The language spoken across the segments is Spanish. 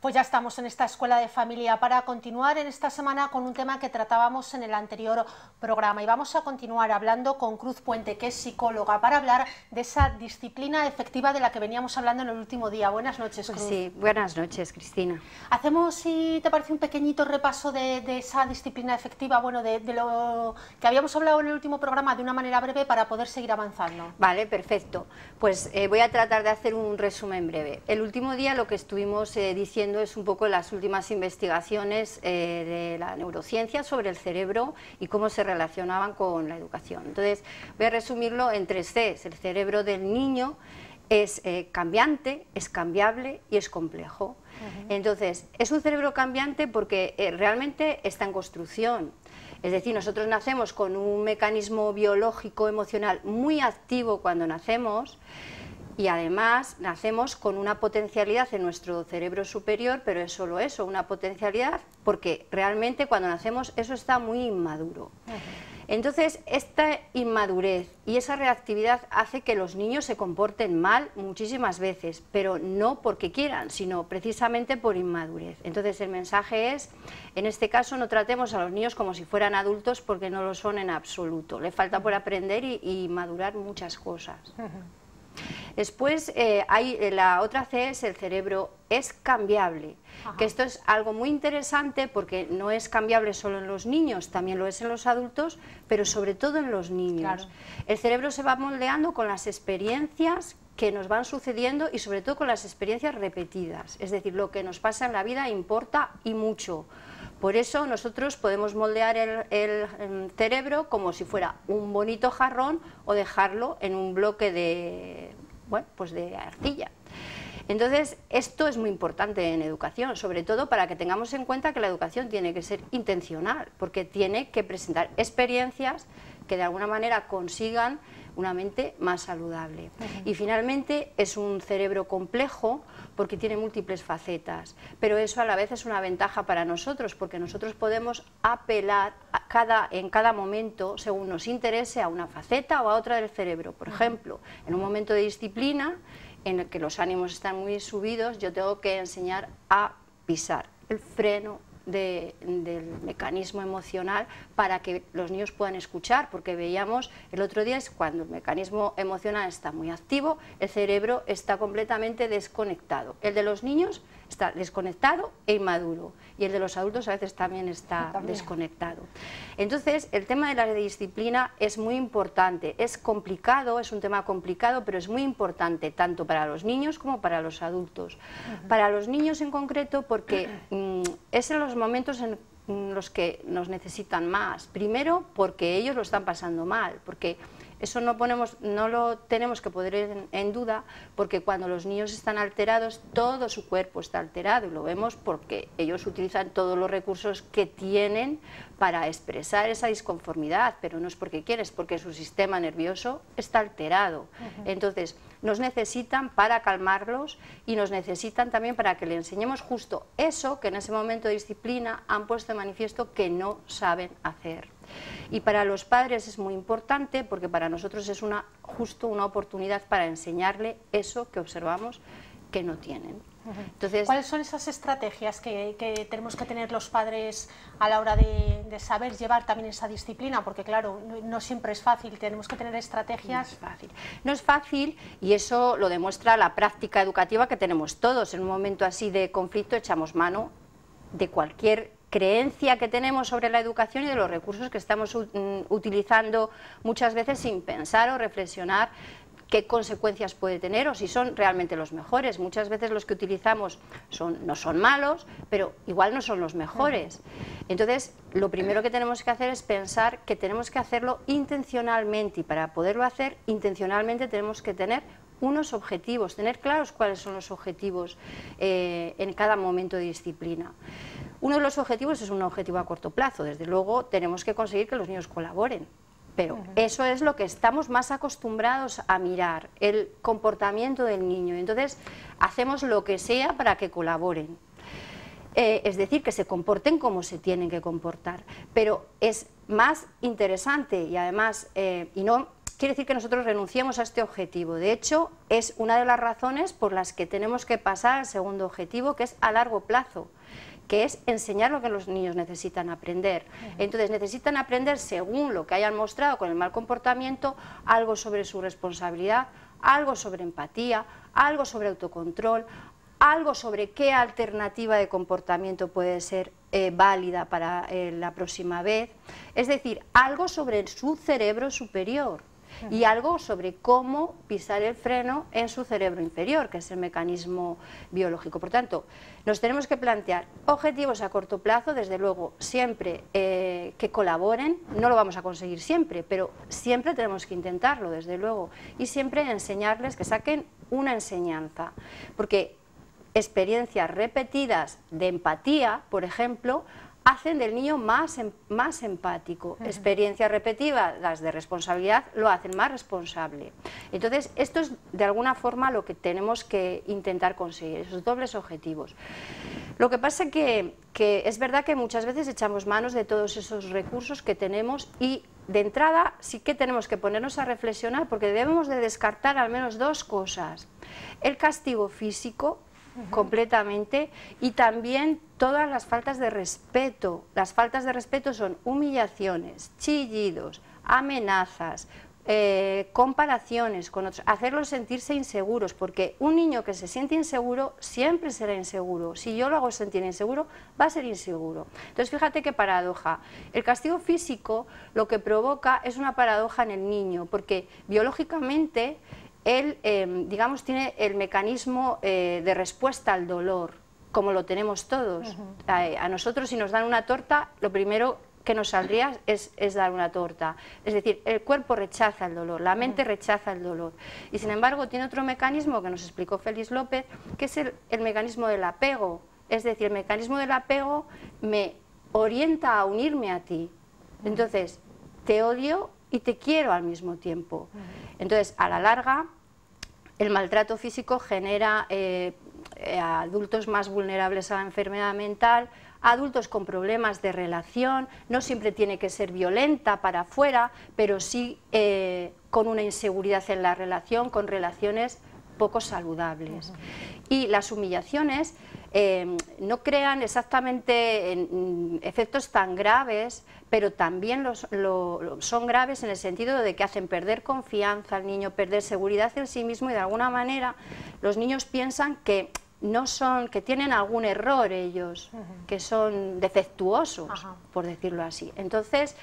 Pues ya estamos en esta Escuela de Familia para continuar en esta semana con un tema que tratábamos en el anterior programa, y vamos a continuar hablando con Cruz Puente, que es psicóloga, para hablar de esa disciplina efectiva de la que veníamos hablando en el último día. Buenas noches, Cruz. Pues sí, buenas noches, Cristina. Hacemos, si te parece, un pequeñito repaso de esa disciplina efectiva, bueno, de lo que habíamos hablado en el último programa de una manera breve para poder seguir avanzando. Vale, perfecto. Pues voy a tratar de hacer un resumen breve. El último día lo que estuvimos diciendo es un poco las últimas investigaciones de la neurociencia sobre el cerebro y cómo se relacionaban con la educación. Entonces, voy a resumirlo en 3 Cs. El cerebro del niño es cambiante, es cambiable y es complejo. Entonces, es un cerebro cambiante porque realmente está en construcción. Es decir, nosotros nacemos con un mecanismo biológico emocional muy activo cuando nacemos, y además nacemos con una potencialidad en nuestro cerebro superior, pero es solo eso, una potencialidad, porque realmente cuando nacemos eso está muy inmaduro. Entonces, esta inmadurez y esa reactividad hace que los niños se comporten mal muchísimas veces, pero no porque quieran, sino precisamente por inmadurez. Entonces, el mensaje es, en este caso, no tratemos a los niños como si fueran adultos, porque no lo son en absoluto. Le falta por aprender y madurar muchas cosas. Después hay la otra C, es el cerebro es cambiable, que esto es algo muy interesante porque no es cambiable solo en los niños, también lo es en los adultos, pero sobre todo en los niños. Claro. El cerebro se va moldeando con las experiencias que nos van sucediendo y sobre todo con las experiencias repetidas, es decir, lo que nos pasa en la vida importa y mucho. Por eso nosotros podemos moldear el cerebro como si fuera un bonito jarrón o dejarlo en un bloque de, bueno, pues de arcilla. Entonces, esto es muy importante en educación, sobre todo para que tengamos en cuenta que la educación tiene que ser intencional, porque tiene que presentar experiencias que de alguna manera consigan una mente más saludable. Y finalmente es un cerebro complejo porque tiene múltiples facetas, pero eso a la vez es una ventaja para nosotros, porque nosotros podemos apelar en cada momento, según nos interese, a una faceta o a otra del cerebro. Por ejemplo, en un momento de disciplina en el que los ánimos están muy subidos, yo tengo que enseñar a pisar el freno del mecanismo emocional para que los niños puedan escuchar, porque veíamos el otro día, es cuando el mecanismo emocional está muy activo, el cerebro está completamente desconectado. El de los niños está desconectado e inmaduro, y el de los adultos a veces también está desconectado. Entonces, el tema de la disciplina es muy importante, es complicado, es un tema complicado, pero es muy importante tanto para los niños como para los adultos. Para los niños en concreto, porque es en los momentos en los que nos necesitan más. Primero, porque ellos lo están pasando mal, porque eso no lo tenemos que poner en duda, porque cuando los niños están alterados, todo su cuerpo está alterado, y lo vemos porque ellos utilizan todos los recursos que tienen para expresar esa disconformidad, pero no es porque quieren, es porque su sistema nervioso está alterado. Entonces, nos necesitan para calmarlos y nos necesitan también para que le enseñemos justo eso que en ese momento de disciplina han puesto de manifiesto que no saben hacer. Y para los padres es muy importante, porque para nosotros es justo una oportunidad para enseñarle eso que observamos que no tienen. Entonces, ¿cuáles son esas estrategias que tenemos que tener los padres a la hora de saber llevar también esa disciplina? Porque claro, no siempre es fácil, tenemos que tener estrategias. No es fácil, y eso lo demuestra la práctica educativa que tenemos todos. En un momento así de conflicto echamos mano de cualquier creencia que tenemos sobre la educación y de los recursos que estamos utilizando muchas veces sin pensar o reflexionar qué consecuencias puede tener o si son realmente los mejores. Muchas veces los que utilizamos no son malos, pero igual no son los mejores. Entonces, lo primero que tenemos que hacer es pensar que tenemos que hacerlo intencionalmente, y para poderlo hacer intencionalmente tenemos que tener unos objetivos, tener claros cuáles son los objetivos en cada momento de disciplina. Uno de los objetivos es un objetivo a corto plazo, desde luego tenemos que conseguir que los niños colaboren, pero eso es lo que estamos más acostumbrados a mirar, el comportamiento del niño, entonces hacemos lo que sea para que colaboren. Es decir, que se comporten como se tienen que comportar, pero es más interesante y además, y no quiere decir que nosotros renunciemos a este objetivo, de hecho es una de las razones por las que tenemos que pasar al segundo objetivo, que es a largo plazo, que es enseñar lo que los niños necesitan aprender. Entonces necesitan aprender según lo que hayan mostrado con el mal comportamiento, algo sobre su responsabilidad, algo sobre empatía, algo sobre autocontrol, algo sobre qué alternativa de comportamiento puede ser válida para la próxima vez, es decir, algo sobre su cerebro superior y algo sobre cómo pisar el freno en su cerebro inferior, que es el mecanismo biológico. Por tanto, nos tenemos que plantear objetivos a corto plazo, desde luego, siempre que colaboren, no lo vamos a conseguir siempre, pero siempre tenemos que intentarlo, desde luego, y siempre enseñarles que saquen una enseñanza, porque experiencias repetidas de empatía, por ejemplo, hacen del niño más empático. Experiencias repetidas de responsabilidad lo hacen más responsable. Entonces, esto es de alguna forma lo que tenemos que intentar conseguir, esos dobles objetivos. Lo que pasa es que es verdad que muchas veces echamos manos de todos esos recursos que tenemos y de entrada sí que tenemos que ponernos a reflexionar, porque debemos de descartar al menos dos cosas: el castigo físico, completamente, y también todas las faltas de respeto. Las faltas de respeto son humillaciones, chillidos, amenazas, comparaciones con otros, hacerlos sentirse inseguros, porque un niño que se siente inseguro siempre será inseguro. Si yo lo hago sentir inseguro, va a ser inseguro. Entonces fíjate qué paradoja. El castigo físico lo que provoca es una paradoja en el niño, porque biológicamente él, digamos, tiene el mecanismo de respuesta al dolor, como lo tenemos todos. A nosotros, si nos dan una torta, lo primero que nos saldría es dar una torta. Es decir, el cuerpo rechaza el dolor, la mente rechaza el dolor. Y sin embargo tiene otro mecanismo que nos explicó Félix López, que es el mecanismo del apego. Es decir, el mecanismo del apego me orienta a unirme a ti. Entonces, te odio y te quiero al mismo tiempo. Entonces, a la larga, el maltrato físico genera a adultos más vulnerables a la enfermedad mental, a adultos con problemas de relación. No siempre tiene que ser violenta para afuera, pero sí con una inseguridad en la relación, con relaciones poco saludables. Y las humillaciones no crean exactamente efectos tan graves, pero también son graves en el sentido de que hacen perder confianza al niño, perder seguridad en sí mismo, y de alguna manera los niños piensan que no son, que tienen algún error ellos, que son defectuosos, por decirlo así. Entonces,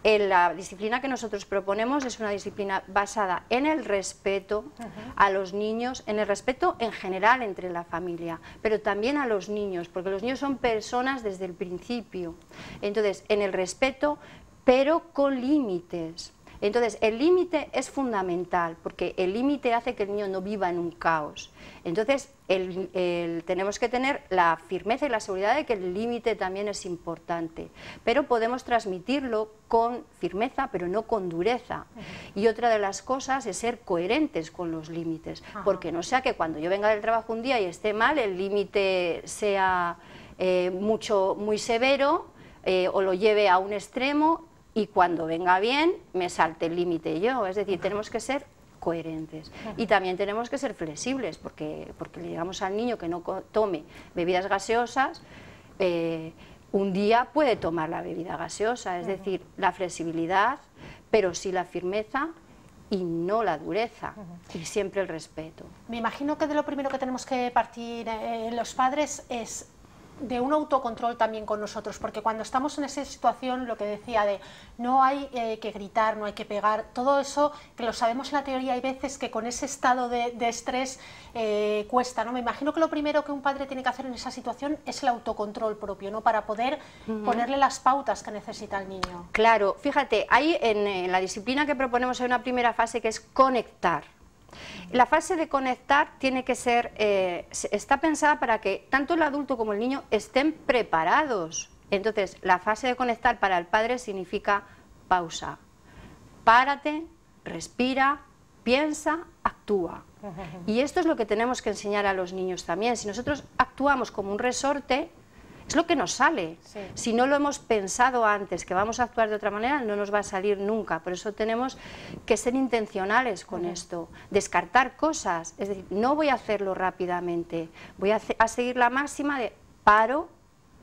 la disciplina que nosotros proponemos es una disciplina basada en el respeto a los niños, en el respeto en general entre la familia, pero también a los niños, porque los niños son personas desde el principio. Entonces, en el respeto, pero con límites. Entonces, el límite es fundamental, porque el límite hace que el niño no viva en un caos. Entonces, tenemos que tener la firmeza y la seguridad de que el límite también es importante, pero podemos transmitirlo con firmeza, pero no con dureza. Y otra de las cosas es ser coherentes con los límites, porque no sea que cuando yo venga del trabajo un día y esté mal, el límite sea muy severo, o lo lleve a un extremo, y cuando venga bien me salte el límite yo. Es decir, tenemos que ser coherentes y también tenemos que ser flexibles, porque le digamos al niño que no tome bebidas gaseosas, un día puede tomar la bebida gaseosa. Es decir, la flexibilidad, pero sí la firmeza y no la dureza, y siempre el respeto. Me imagino que de lo primero que tenemos que partir los padres es de un autocontrol también con nosotros, porque cuando estamos en esa situación, lo que decía de no hay que gritar, no hay que pegar, todo eso que lo sabemos en la teoría, hay veces que con ese estado de estrés cuesta, ¿no? Me imagino que lo primero que un padre tiene que hacer en esa situación es el autocontrol propio, ¿no? Para poder ponerle las pautas que necesita el niño. Claro, fíjate, ahí en la disciplina que proponemos hay una primera fase que es conectar. La fase de conectar tiene que ser, está pensada para que tanto el adulto como el niño estén preparados. Entonces, la fase de conectar para el padre significa pausa. Párate, respira, piensa, actúa. Y esto es lo que tenemos que enseñar a los niños también. Si nosotros actuamos como un resorte, Es lo que nos sale. Sí. Si no lo hemos pensado antes, que vamos a actuar de otra manera, no nos va a salir nunca. Por eso tenemos que ser intencionales con esto, descartar cosas. Es decir, no voy a hacerlo rápidamente, voy a seguir la máxima de paro,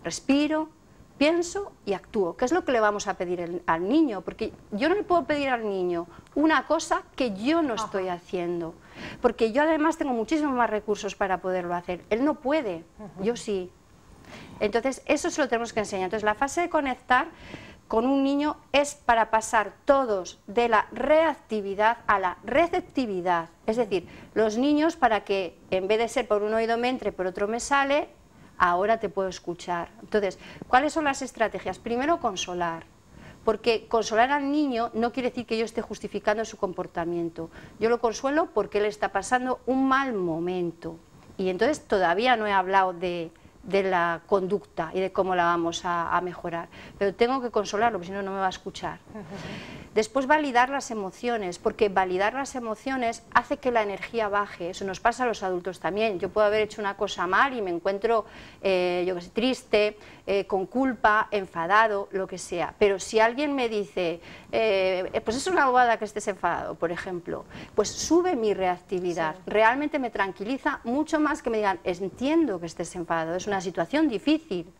respiro, pienso y actúo. ¿Qué es lo que le vamos a pedir al niño? Porque yo no le puedo pedir al niño una cosa que yo no estoy haciendo. Porque yo además tengo muchísimos más recursos para poderlo hacer. Él no puede, yo sí. Entonces, eso se lo tenemos que enseñar. Entonces, la fase de conectar con un niño es para pasar todos de la reactividad a la receptividad. Es decir, los niños, para que en vez de ser por un oído me entre, por otro me sale, ahora te puedo escuchar. Entonces, ¿cuáles son las estrategias? Primero, consolar. Porque consolar al niño no quiere decir que yo esté justificando su comportamiento. Yo lo consuelo porque él está pasando un mal momento. Y entonces todavía no he hablado de la conducta y de cómo la vamos a mejorar, pero tengo que consolarlo, porque si no, no me va a escuchar. Después, validar las emociones, porque validar las emociones hace que la energía baje. Eso nos pasa a los adultos también. Yo puedo haber hecho una cosa mal y me encuentro, yo qué sé, triste, con culpa, enfadado, lo que sea. Pero si alguien me dice, pues es una bobada que estés enfadado, por ejemplo, pues sube mi reactividad. Sí. Realmente me tranquiliza mucho más que me digan, entiendo que estés enfadado, es una situación difícil.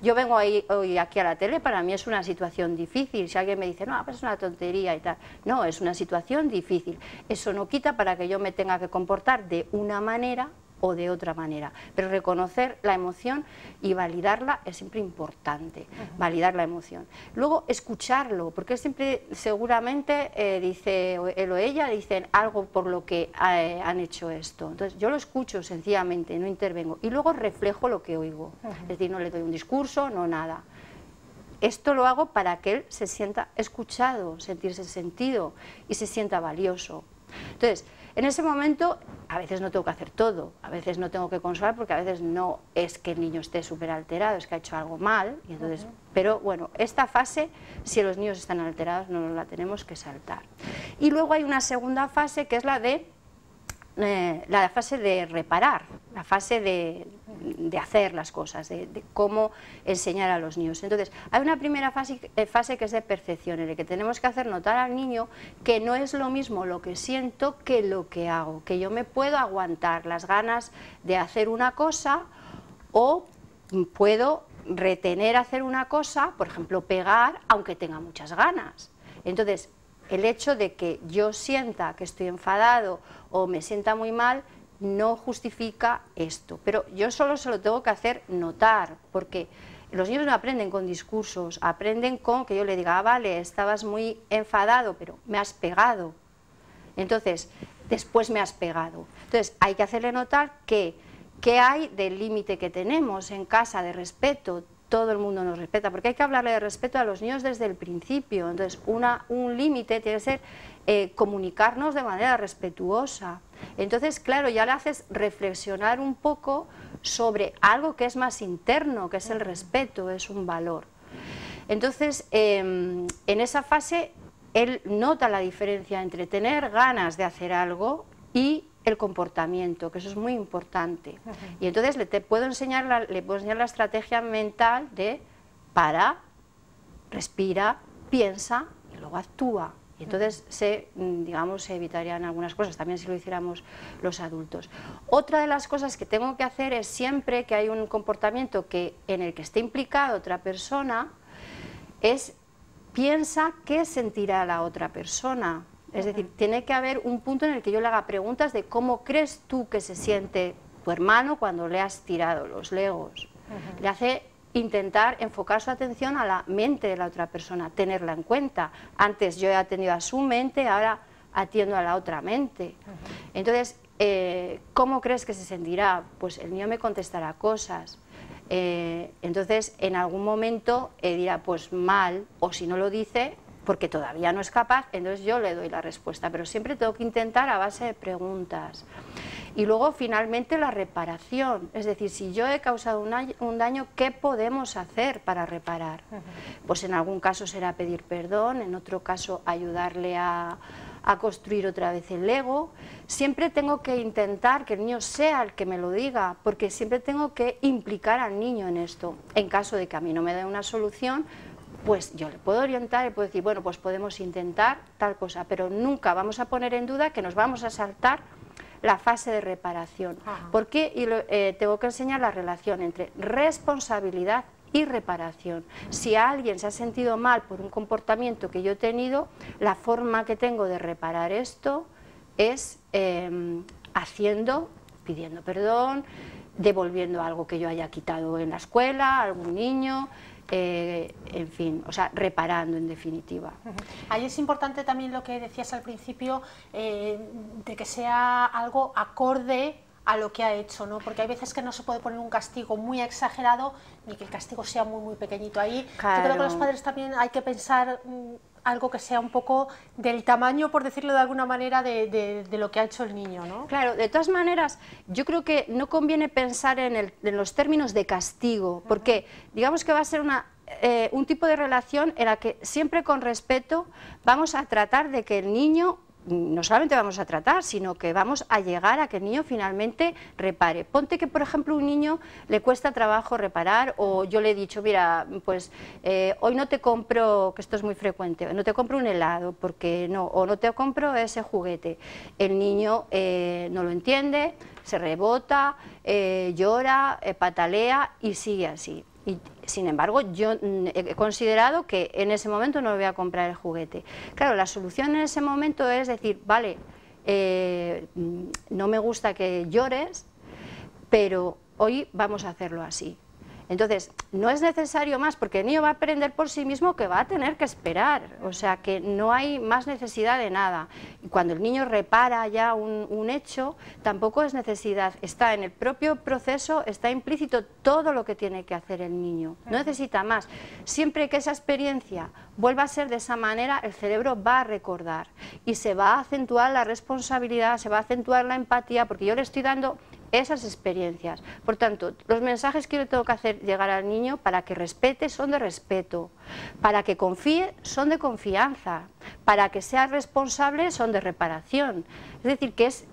Yo vengo hoy aquí a la tele, para mí es una situación difícil. Si alguien me dice, no, pues es una tontería y tal. No, es una situación difícil. Eso no quita para que yo me tenga que comportar de una manera o de otra manera. Pero reconocer la emoción y validarla es siempre importante, validar la emoción. Luego, escucharlo, porque siempre seguramente dice él o ella, dicen algo por lo que han hecho esto. Entonces, yo lo escucho sencillamente, no intervengo. Y luego reflejo lo que oigo. Es decir, no le doy un discurso, no nada. Esto lo hago para que él se sienta escuchado, sentirse sentido y se sienta valioso. Entonces, en ese momento, a veces no tengo que hacer todo, a veces no tengo que consolar, porque a veces no es que el niño esté súper alterado, es que ha hecho algo mal, y entonces, pero bueno, esta fase, si los niños están alterados, no nos la tenemos que saltar. Y luego hay una segunda fase, que es la fase de reparar, la fase de hacer las cosas, de cómo enseñar a los niños. Entonces, hay una primera fase que es de percepción, en la que tenemos que hacer notar al niño que no es lo mismo lo que siento que lo que hago, que yo me puedo aguantar las ganas de hacer una cosa o puedo retener hacer una cosa, por ejemplo, pegar, aunque tenga muchas ganas. Entonces, el hecho de que yo sienta que estoy enfadado o me sienta muy mal no justifica esto, pero yo solo se lo tengo que hacer notar, porque los niños no aprenden con discursos, aprenden con que yo le diga, vale, estabas muy enfadado, pero me has pegado, entonces después me has pegado. Entonces hay que hacerle notar que qué hay del límite que tenemos en casa de respeto. Todo el mundo nos respeta, porque hay que hablarle de respeto a los niños desde el principio. Entonces, un límite tiene que ser comunicarnos de manera respetuosa. Entonces, claro, ya le haces reflexionar un poco sobre algo que es más interno, que es el respeto, es un valor. Entonces, en esa fase, él nota la diferencia entre tener ganas de hacer algo y el comportamiento, que eso es muy importante. Y entonces le puedo enseñar la estrategia mental de para, respira, piensa y luego actúa. Y entonces se evitarían algunas cosas, también si lo hiciéramos los adultos. Otra de las cosas que tengo que hacer es, siempre que hay un comportamiento en el que esté implicada otra persona, es piensa qué sentirá la otra persona. Es decir, tiene que haber un punto en el que yo le haga preguntas de cómo crees tú que se siente tu hermano cuando le has tirado los legos. Le hace intentar enfocar su atención a la mente de la otra persona, tenerla en cuenta. Antes yo he atendido a su mente, ahora atiendo a la otra mente. Entonces, ¿cómo crees que se sentirá? Pues el niño me contestará cosas. Entonces, en algún momento dirá, pues mal, o si no lo dice, porque todavía no es capaz, entonces yo le doy la respuesta, pero siempre tengo que intentar a base de preguntas. Y luego, finalmente, la reparación, es decir, si yo he causado un daño, ¿qué podemos hacer para reparar? Pues en algún caso será pedir perdón, en otro caso ayudarle a a construir otra vez el Lego. Siempre tengo que intentar que el niño sea el que me lo diga, porque siempre tengo que implicar al niño en esto. En caso de que a mí no me dé una solución, pues yo le puedo orientar y puedo decir, bueno, pues podemos intentar tal cosa, pero nunca vamos a poner en duda que nos vamos a saltar la fase de reparación. Porque tengo que enseñar la relación entre responsabilidad y reparación. Si alguien se ha sentido mal por un comportamiento que yo he tenido, la forma que tengo de reparar esto es pidiendo perdón, devolviendo algo que yo haya quitado en la escuela, a algún niño, en fin, o sea, reparando en definitiva. Ahí es importante también lo que decías al principio, de que sea algo acorde a lo que ha hecho, ¿no? Porque hay veces que no se puede poner un castigo muy exagerado ni que el castigo sea muy pequeñito. Ahí claro. Yo creo que los padres también hay que pensar algo que sea un poco del tamaño, por decirlo de alguna manera, de lo que ha hecho el niño, ¿no? Claro, de todas maneras, yo creo que no conviene pensar en los términos de castigo, porque digamos que va a ser un tipo de relación en la que siempre con respeto vamos a tratar de que el niño, no solamente vamos a tratar, sino que vamos a llegar a que el niño finalmente repare. Ponte que, por ejemplo, a un niño le cuesta trabajo reparar, o yo le he dicho, mira, pues hoy no te compro, que esto es muy frecuente, no te compro un helado, porque no, o no te compro ese juguete. El niño no lo entiende, se rebota, llora, patalea y sigue así. Y, sin embargo, yo he considerado que en ese momento no le voy a comprar el juguete. Claro, la solución en ese momento es decir, vale, no me gusta que llores, pero hoy vamos a hacerlo así. Entonces, no es necesario más, porque el niño va a aprender por sí mismo que va a tener que esperar, o sea que no hay más necesidad de nada. Y cuando el niño repara ya un hecho, tampoco es necesidad, está en el propio proceso, está implícito todo lo que tiene que hacer el niño, no necesita más. Siempre que esa experiencia vuelva a ser de esa manera, el cerebro va a recordar y se va a acentuar la responsabilidad, se va a acentuar la empatía, porque yo le estoy dando esas experiencias. Por tanto, los mensajes que yo tengo que hacer llegar al niño para que respete son de respeto, para que confíe son de confianza, para que sea responsable son de reparación. Es decir, que es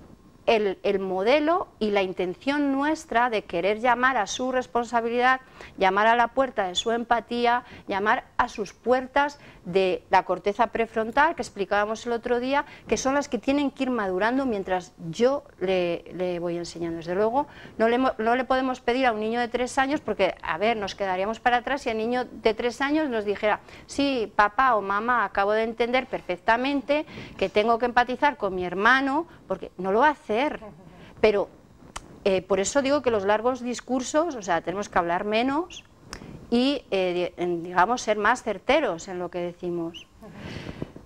el modelo y la intención nuestra de querer llamar a su responsabilidad, llamar a la puerta de su empatía, llamar a sus puertas de la corteza prefrontal que explicábamos el otro día, que son las que tienen que ir madurando mientras yo le voy enseñando. Desde luego no le podemos pedir a un niño de 3 años, porque a ver, nos quedaríamos para atrás si el niño de 3 años nos dijera, sí, papá o mamá, acabo de entender perfectamente que tengo que empatizar con mi hermano, porque no lo va a hacer. Pero por eso digo que los largos discursos, o sea, tenemos que hablar menos y, digamos, ser más certeros en lo que decimos.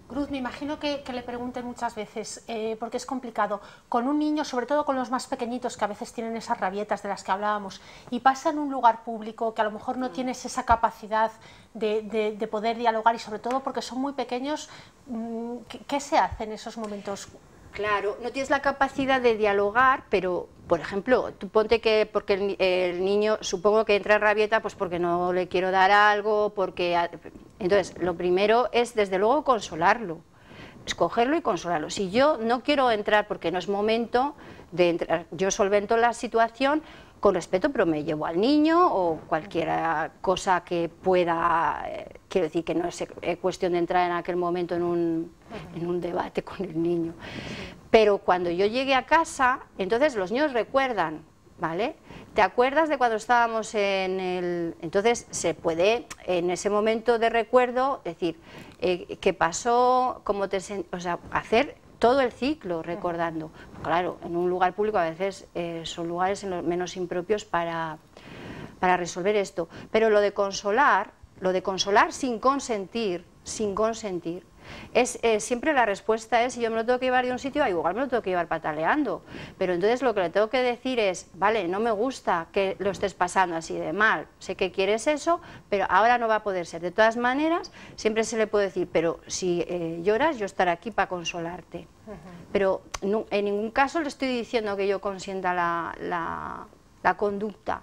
Cruz, me imagino que le pregunten muchas veces, porque es complicado, con un niño, sobre todo con los más pequeñitos, que a veces tienen esas rabietas de las que hablábamos, y pasa en un lugar público que a lo mejor no tienes esa capacidad de poder dialogar, y sobre todo porque son muy pequeños, ¿qué se hace en esos momentos? Claro, no tienes la capacidad de dialogar, pero, por ejemplo, tú ponte que porque el niño, supongo que entra en rabieta, pues porque no le quiero dar algo, porque... Entonces, lo primero es, desde luego, consolarlo, escogerlo y consolarlo. Si yo no quiero entrar porque no es momento de entrar, yo solvento la situación con respeto, pero me llevo al niño o cualquier cosa que pueda, quiero decir que no es cuestión de entrar en aquel momento en un debate con el niño. Pero cuando yo llegue a casa, entonces los niños recuerdan, ¿vale? ¿Te acuerdas de cuando estábamos en el...? Entonces se puede, en ese momento de recuerdo, decir, ¿qué pasó? ¿Cómo te o sea, hacer todo el ciclo recordando. Claro, en un lugar público a veces son lugares menos impropios para resolver esto. Pero lo de consolar sin consentir, es siempre la respuesta es, si yo me lo tengo que llevar de un sitio, igual me lo tengo que llevar pataleando. Pero entonces lo que le tengo que decir es, vale, no me gusta que lo estés pasando así de mal, sé que quieres eso, pero ahora no va a poder ser. De todas maneras, siempre se le puede decir, pero si lloras, yo estaré aquí para consolarte. Pero no, en ningún caso le estoy diciendo que yo consienta la conducta.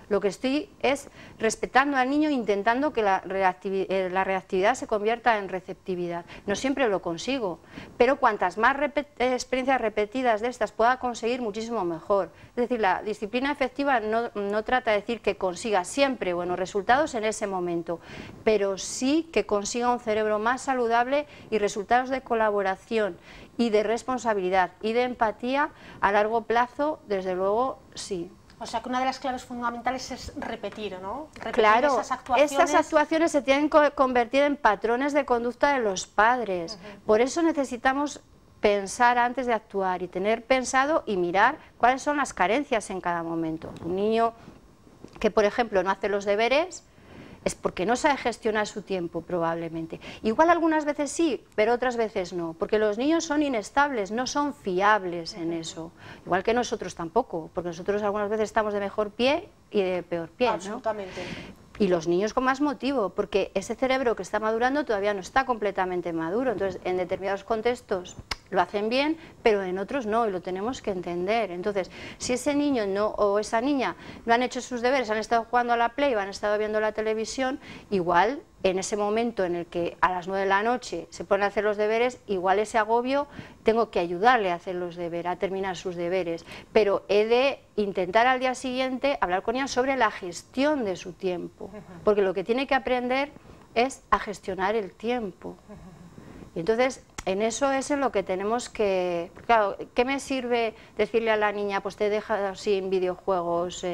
Lo que estoy es respetando al niño, intentando que la reactividad se convierta en receptividad. No siempre lo consigo, pero cuantas más experiencias repetidas de estas pueda conseguir, muchísimo mejor. Es decir, la disciplina efectiva no trata de decir que consiga siempre buenos resultados en ese momento, pero sí que consiga un cerebro más saludable y resultados de colaboración y de responsabilidad y de empatía a largo plazo, desde luego, sí. O sea que una de las claves fundamentales es repetir, ¿no? Repetir claro, esas actuaciones. Estas actuaciones se tienen que convertir en patrones de conducta de los padres. Por eso necesitamos pensar antes de actuar y tener pensado y mirar cuáles son las carencias en cada momento. Un niño que, por ejemplo, no hace los deberes es porque no sabe gestionar su tiempo, probablemente. Igual algunas veces sí, pero otras veces no, porque los niños son inestables, no son fiables en eso. Igual que nosotros tampoco, porque nosotros algunas veces estamos de mejor pie y de peor pie, ¿no? Absolutamente. Y los niños con más motivo, porque ese cerebro que está madurando todavía no está completamente maduro. Entonces, en determinados contextos lo hacen bien, pero en otros no, y lo tenemos que entender. Entonces, si ese niño o esa niña no han hecho sus deberes, han estado jugando a la Play o han estado viendo la televisión, igual en ese momento en el que a las 9 de la noche se ponen a hacer los deberes, igual ese agobio tengo que ayudarle a hacer los deberes, a terminar sus deberes, pero he de intentar al día siguiente hablar con ella sobre la gestión de su tiempo, porque lo que tiene que aprender es a gestionar el tiempo. Y entonces, en eso es en lo que tenemos que... Claro, ¿qué me sirve decirle a la niña, pues te he dejado sin videojuegos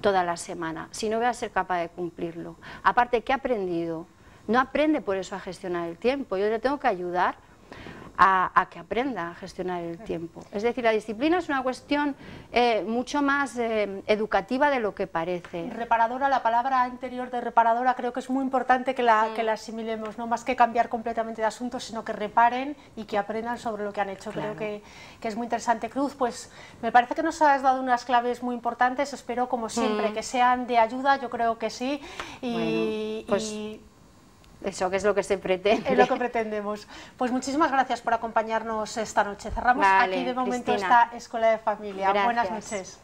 toda la semana, si no voy a ser capaz de cumplirlo? Aparte, ¿qué ha aprendido? No aprende por eso a gestionar el tiempo, yo le tengo que ayudar a que aprenda a gestionar el tiempo. Es decir, la disciplina es una cuestión mucho más educativa de lo que parece. Reparadora, la palabra anterior de reparadora creo que es muy importante que la asimilemos, no más que cambiar completamente de asunto, sino que reparen y que aprendan sobre lo que han hecho. Claro. Creo que es muy interesante. Cruz, pues me parece que nos has dado unas claves muy importantes, espero como siempre que sean de ayuda, yo creo que sí. Y, bueno, pues... Eso que es lo que se pretende. Es lo que pretendemos. Pues muchísimas gracias por acompañarnos esta noche. Cerramos aquí de momento Cristina, esta Escuela de Familia. Gracias. Buenas noches.